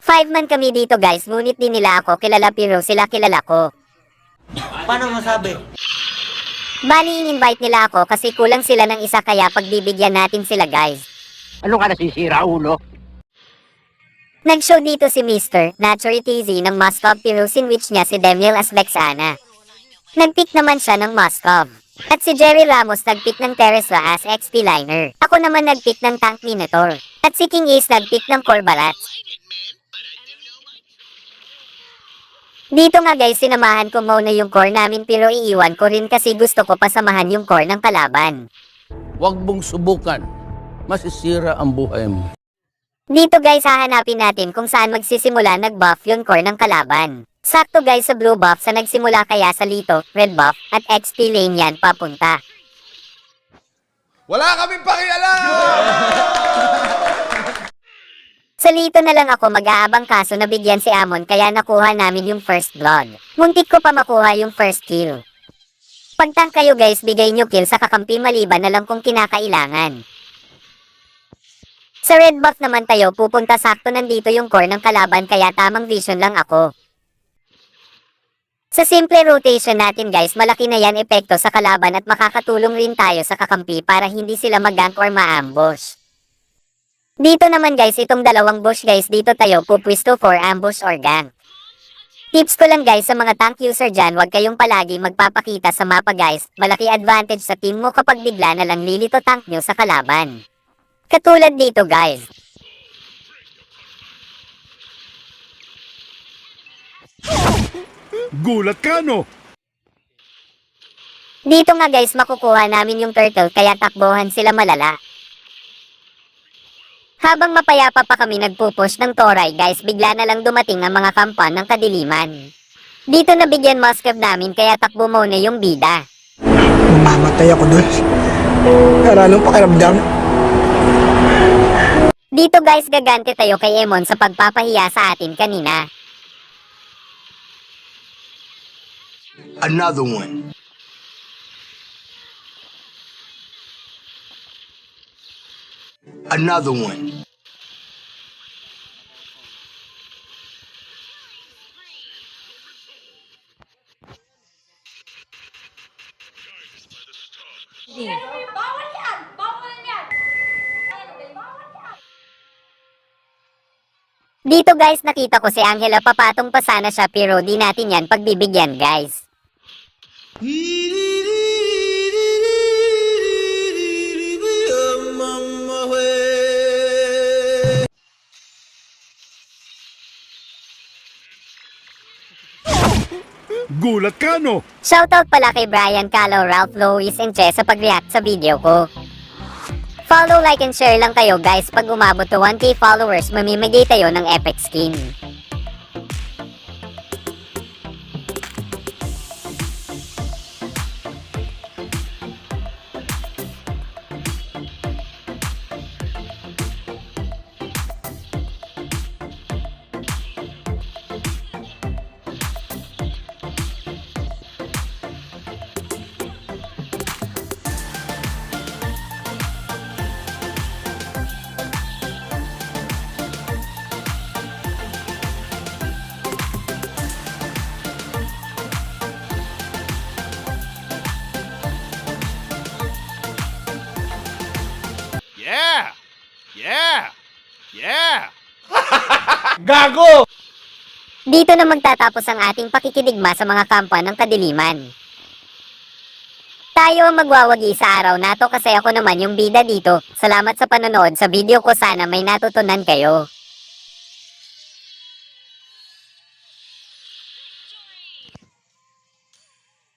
5 man kami dito guys, ngunit di nila ako kilala pero sila kilala ko. Paano masabi? Bali in-invite nila ako kasi kulang sila ng isa kaya pagbibigyan natin sila guys. Ano ka nasisira, ulo? Nag-show dito si Mr. Naturally Tizzy ng Moscow pero sinwitch niya si Demiel Asbexana. Nag-pick naman siya ng Moscow. At si Jerry Ramos nag-pick ng Teresa as XP Liner. Ako naman nag-pick ng Tank Minotaur. At si King Ace nag-pick ng Corbarat. Dito nga guys, sinamahan ko muna yung core namin pero iiwan ko rin kasi gusto ko pasamahan yung core ng kalaban. Huwag mong subukan. Masisira ang buhay mo. Dito guys, hahanapin natin kung saan magsisimula nag-buff yung core ng kalaban. Sakto guys sa blue buff sa nagsimula kaya sa Lito, red buff, at XP lane yan papunta. Wala kaming pakialam! Sa Lito na lang ako mag-aabang kaso nabigyan si Amon kaya nakuha namin yung first blood. Muntik ko pa makuha yung first kill. Pagtank kayo guys, bigay nyo kill sa kakampi maliban na lang kung kinakailangan. Sa red buff naman tayo pupunta sakto nandito yung core ng kalaban kaya tamang vision lang ako. Sa simple rotation natin guys, malaki na yan epekto sa kalaban at makakatulong rin tayo sa kakampi para hindi sila mag-gank or ma-ambush. Dito naman guys, itong dalawang bush guys, dito tayo pupwisto for ambush or gank. Tips ko lang guys sa mga tank user dyan, huwag kayong palagi magpapakita sa mapa guys, malaki advantage sa team mo kapag bigla na lang lilito tank nyo sa kalaban. Katulad dito guys. Gulat ka, no? Dito nga guys, makukuha namin yung turtle kaya takbuhan sila malala. Habang mapayapa pa kami nagpupush ng Toray guys, bigla na lang dumating ang mga kampan ng kadiliman. Dito nabigyan Moscow namin kaya takbo muna yung bida. Mamatay ako doon. Pero anong pakiramdam? Dito guys, gagante tayo kay Emon sa pagpapahiya sa atin kanina. Another one. Another one. Bawal yan! Bawal yan! Bawal yan! Dito guys, nakita ko si Angela, papatong pa sana siya pero di natin yan pagbibigyan guys. Gulat ka, no? Shoutout pala kay Brian Calo, Ralph Lois, and Che sa pag-react sa video ko. Follow, like, and share lang kayo guys. Pag umabot to 1k followers, mamimigay tayo ng epic skin. Yeah! Yeah! Yeah! Gago! Dito na magtatapos ang ating pakikidigma sa mga kampa ng kadiliman. Tayo ang magwawagi sa araw na to kasi ako naman yung bida dito. Salamat sa panonood sa video ko, sana may natutunan kayo.